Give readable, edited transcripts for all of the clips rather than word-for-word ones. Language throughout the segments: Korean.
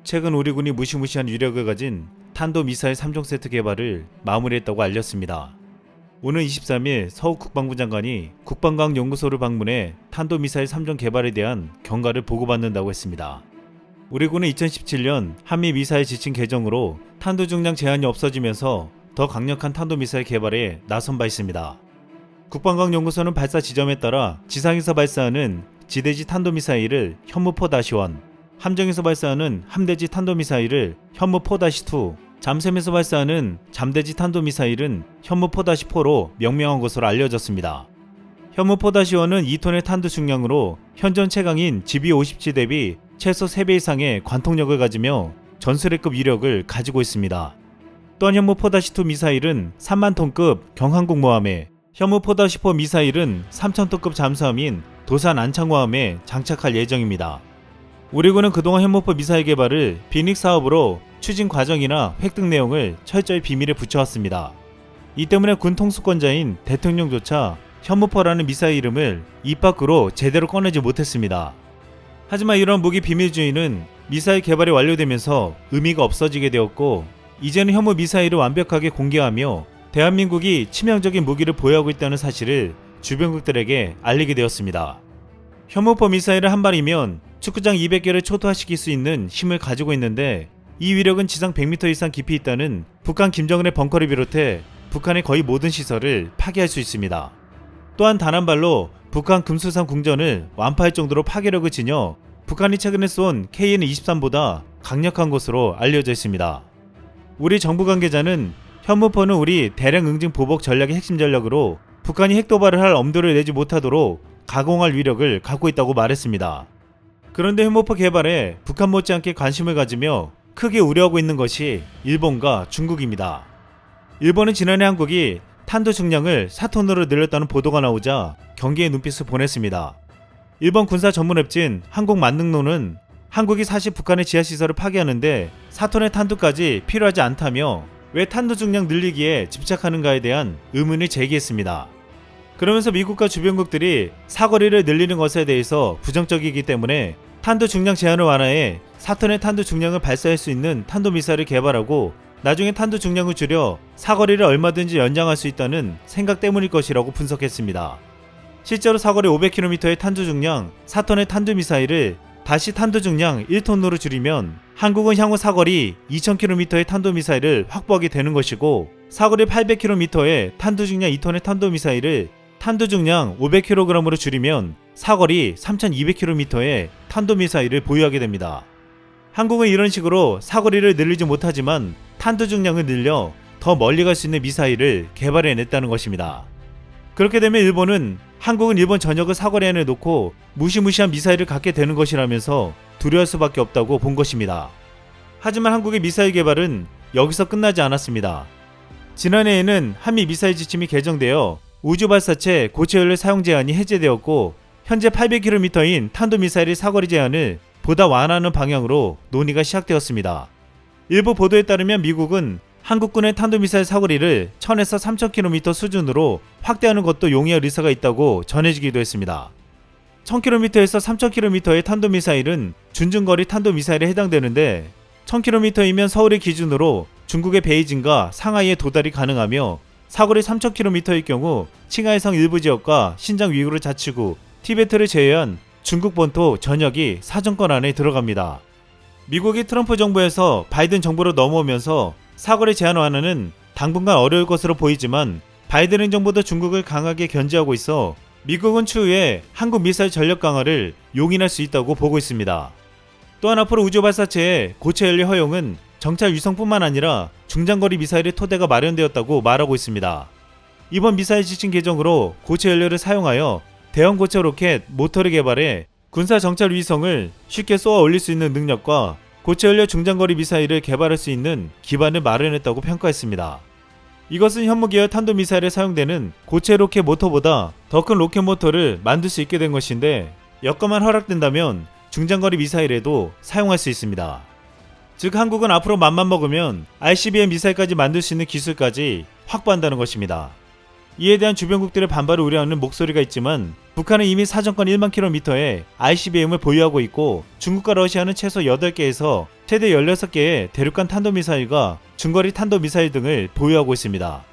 최근 우리 군이 무시무시한 위력을 가진 탄도미사일 3종 세트 개발을 마무리했다고 알렸습니다. 오는 23일 서욱 국방부 장관이 국방과학연구소를 방문해 탄도미사일 3종 개발에 대한 경과를 보고받는다고 했습니다. 우리 군은 2017년 한미 미사일 지침 개정으로 탄도 중량 제한이 없어지면서 더 강력한 탄도미사일 개발에 나선 바 있습니다. 국방과학연구소는 발사 지점에 따라 지상에서 발사하는 지대지 탄도미사일을 현무포-1, 함정에서 발사하는 함대지 탄도미사일을 현무포-2, 잠샘에서 발사하는 잠대지 탄도미사일은 현무포-4로 명명한 것으로 알려졌습니다. 현무포-1은 2톤의 탄도 중량으로 현존 최강인 GB-57 대비 최소 3배 이상의 관통력을 가지며 전술핵급 위력을 가지고 있습니다. 또한 현무포-2 미사일은 3만톤급 경항공모함에, 현무포-4 미사일은 3,000톤급 잠수함인 도산 안창호함에 장착할 예정입니다. 우리 군은 그동안 현무포 미사일 개발을 비닉 사업으로 추진 과정이나 획득 내용을 철저히 비밀에 붙여왔습니다. 이 때문에 군 통수권자인 대통령조차 현무포라는 미사일 이름을 입 밖으로 제대로 꺼내지 못했습니다. 하지만 이런 무기 비밀주의는 미사일 개발이 완료되면서 의미가 없어지게 되었고, 이제는 현무 미사일을 완벽하게 공개하며 대한민국이 치명적인 무기를 보유하고 있다는 사실을 주변국들에게 알리게 되었습니다. 현무포 미사일을 한 발이면 축구장 200개를 초토화시킬 수 있는 힘을 가지고 있는데, 이 위력은 지상 100m 이상 깊이 있다는 북한 김정은의 벙커를 비롯해 북한의 거의 모든 시설을 파괴할 수 있습니다. 또한 단 한 발로 북한 금수산 궁전을 완파할 정도로 파괴력을 지녀 북한이 최근에 쏜 KN-23보다 강력한 것으로 알려져 있습니다. 우리 정부 관계자는 현무포는 우리 대량 응징 보복 전략의 핵심 전략으로 북한이 핵 도발을 할 엄두를 내지 못하도록 가공할 위력을 갖고 있다고 말했습니다. 그런데 현무포 개발에 북한 못지않게 관심을 가지며 크게 우려하고 있는 것이 일본과 중국입니다. 일본은 지난해 한국이 탄도 중량을 4톤으로 늘렸다는 보도가 나오자 경계의 눈빛을 보냈습니다. 일본 군사 전문 웹진 한국만능론은 한국이 사실 북한의 지하시설을 파괴하는데 4톤의 탄두까지 필요하지 않다며 왜 탄도 중량 늘리기에 집착하는가에 대한 의문을 제기했습니다. 그러면서 미국과 주변국들이 사거리를 늘리는 것에 대해서 부정적이기 때문에 탄도 중량 제한을 완화해 4톤의 탄도 중량을 발사할 수 있는 탄도미사일을 개발하고 나중에 탄도 중량을 줄여 사거리를 얼마든지 연장할 수 있다는 생각 때문일 것이라고 분석했습니다. 실제로 사거리 500km의 탄도 중량 4톤의 탄도미사일을 다시 탄도 중량 1톤으로 줄이면 한국은 향후 사거리 2000km의 탄도미사일을 확보하게 되는 것이고, 사거리 800km의 탄도 중량 2톤의 탄도미사일을 탄도 중량 500kg으로 줄이면 사거리 3200km의 탄도미사일을 보유하게 됩니다. 한국은 이런 식으로 사거리를 늘리지 못하지만 탄도 중량을 늘려 더 멀리 갈 수 있는 미사일을 개발해냈다는 것입니다. 그렇게 되면 일본은 한국은 일본 전역을 사거리 안에 놓고 무시무시한 미사일을 갖게 되는 것이라면서 두려워할 수밖에 없다고 본 것입니다. 하지만 한국의 미사일 개발은 여기서 끝나지 않았습니다. 지난해에는 한미 미사일 지침이 개정되어 우주발사체 고체연료 사용 제한이 해제되었고, 현재 800km인 탄도미사일의 사거리 제한을 보다 완화하는 방향으로 논의가 시작되었습니다. 일부 보도에 따르면 미국은 한국군의 탄도미사일 사거리를 1000에서 3000km 수준으로 확대하는 것도 용이할 의사가 있다고 전해지기도 했습니다. 1000km에서 3000km의 탄도미사일은 준중거리 탄도미사일에 해당되는데, 1000km이면 서울의 기준으로 중국의 베이징과 상하이에 도달이 가능하며, 사거리 3000km의 경우 칭하이성 일부 지역과 신장 위구르 자치구, 티베트를 제외한 중국 본토 전역이 사정권 안에 들어갑니다. 미국이 트럼프 정부에서 바이든 정부로 넘어오면서 사거리 제한 완화는 당분간 어려울 것으로 보이지만, 바이든 행정부도 중국을 강하게 견제하고 있어 미국은 추후에 한국 미사일 전력 강화를 용인할 수 있다고 보고 있습니다. 또한 앞으로 우주발사체의 고체 연료 허용은 정찰 위성뿐만 아니라 중장거리 미사일의 토대가 마련되었다고 말하고 있습니다. 이번 미사일 지침 개정으로 고체 연료를 사용하여 대형 고체 로켓 모터를 개발해 군사 정찰 위성을 쉽게 쏘아 올릴 수 있는 능력과 고체 연료 중장거리 미사일을 개발할 수 있는 기반을 마련했다고 평가했습니다. 이것은 현무계열 탄도미사일에 사용되는 고체 로켓 모터보다 더 큰 로켓 모터를 만들 수 있게 된 것인데, 여건만 허락된다면 중장거리 미사일에도 사용할 수 있습니다. 즉 한국은 앞으로 맘만 먹으면 ICBM 미사일까지 만들 수 있는 기술까지 확보한다는 것입니다. 이에 대한 주변국들의 반발을 우려하는 목소리가 있지만 북한은 이미 사정권 1만 킬로미터의 ICBM을 보유하고 있고 중국과 러시아는 최소 8개에서 최대 16개의 대륙간 탄도미사일과 중거리 탄도미사일 등을 보유하고 있습니다.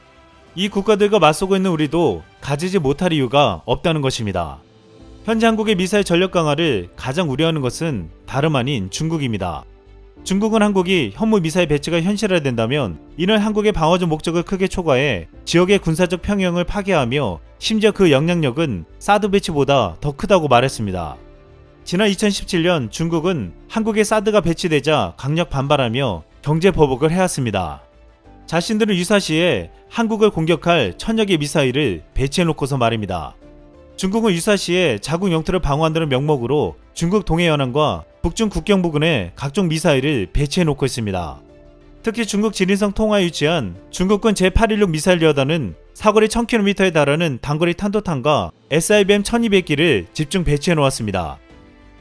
이 국가들과 맞서고 있는 우리도 가지지 못할 이유가 없다는 것입니다. 현재 한국의 미사일 전력 강화를 가장 우려하는 것은 다름 아닌 중국입니다. 중국은 한국이 현무 미사일 배치가 현실화된다면 이는 한국의 방어적 목적을 크게 초과해 지역의 군사적 평형을 파괴하며 심지어 그 영향력은 사드 배치보다 더 크다고 말했습니다. 지난 2017년 중국은 한국에 사드가 배치되자 강력 반발하며 경제 보복을 해왔습니다. 자신들은 유사시에 한국을 공격할 1000여 개 미사일을 배치해놓고서 말입니다. 중국은 유사시에 자국 영토를 방어한다는 명목으로 중국 동해연안과 북중 국경 부근에 각종 미사일을 배치해놓고 있습니다. 특히 중국 지린성 통화에 위치한 중국군 제816 미사일 여단은 사거리 1000km에 달하는 단거리 탄도탄과 SIBM 1200기를 집중 배치해놓았습니다.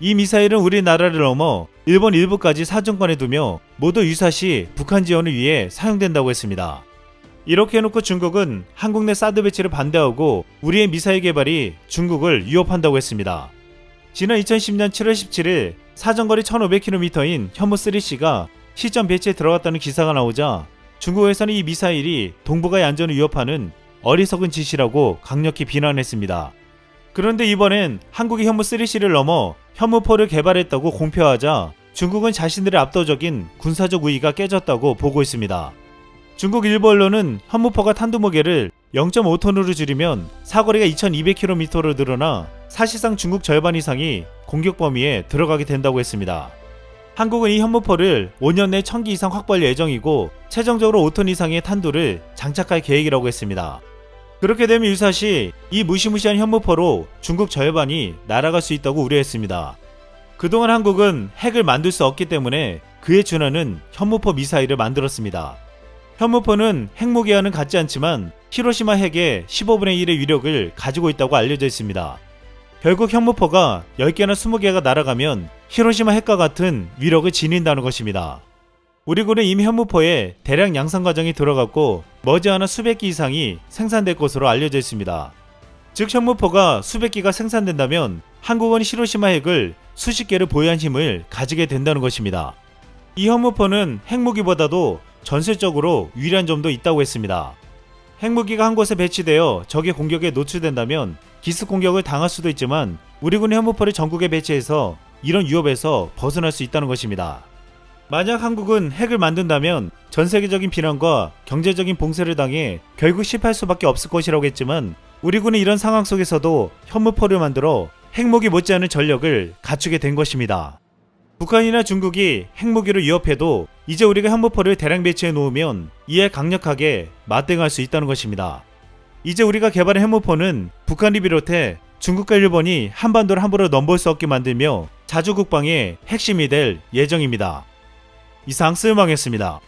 이 미사일은 우리나라를 넘어 일본 일부까지 사정권에 두며 모두 유사시 북한 지원을 위해 사용된다고 했습니다. 이렇게 해놓고 중국은 한국 내 사드 배치를 반대하고 우리의 미사일 개발이 중국을 위협한다고 했습니다. 지난 2010년 7월 17일 사정거리 1500km인 현무3C가 시점 배치에 들어갔다는 기사가 나오자 중국에서는 이 미사일이 동북아의 안전을 위협하는 어리석은 짓이라고 강력히 비난했습니다. 그런데 이번엔 한국이 현무3C를 넘어 현무4를 개발했다고 공표하자 중국은 자신들의 압도적인 군사적 우위가 깨졌다고 보고 있습니다. 중국 일부 언론은 현무4가 탄두무게를 0.5톤으로 줄이면 사거리가 2200km로 늘어나 사실상 중국 절반 이상이 공격 범위에 들어가게 된다고 했습니다. 한국은 이 현무4를 5년 내 1000기 이상 확보할 예정이고 최종적으로 5톤 이상의 탄두를 장착할 계획이라고 했습니다. 그렇게 되면 유사시 이 무시무시한 현무4로 중국 절반이 날아갈 수 있다고 우려했습니다. 그동안 한국은 핵을 만들 수 없기 때문에 그에 준하는 현무4 미사일을 만들었습니다. 현무4는 핵무기와는 같지 않지만 히로시마 핵의 15분의 1의 위력을 가지고 있다고 알려져 있습니다. 결국 현무4가 10개나 20개가 날아가면 히로시마 핵과 같은 위력을 지닌다는 것입니다. 우리 군은 이미 현무4에 대량 양산 과정이 들어갔고 머지않아 수백 기 이상이 생산될 것으로 알려져 있습니다. 즉 현무4가 수백 기가 생산된다면 한국은 히로시마 핵을 수십 개를 보유한 힘을 가지게 된다는 것입니다. 이 현무4는 핵무기보다도 전술적으로 유리한 점도 있다고 했습니다. 핵무기가 한 곳에 배치되어 적의 공격에 노출된다면 기습 공격을 당할 수도 있지만 우리 군의 현무4를 전국에 배치해서 이런 위협에서 벗어날 수 있다는 것입니다. 만약 한국은 핵을 만든다면 전 세계적인 비난과 경제적인 봉쇄를 당해 결국 실패할 수밖에 없을 것이라고 했지만 우리 군은 이런 상황 속에서도 현무4를 만들어 핵무기 못지않은 전력을 갖추게 된 것입니다. 북한이나 중국이 핵무기를 위협해도 이제 우리가 현무4를 대량 배치해 놓으면 이에 강력하게 맞대응할 수 있다는 것입니다. 이제 우리가 개발한 현무4는 북한이 비롯해 중국과 일본이 한반도를 함부로 넘볼 수 없게 만들며 자주 국방의 핵심이 될 예정입니다. 이상 스마이었습니다.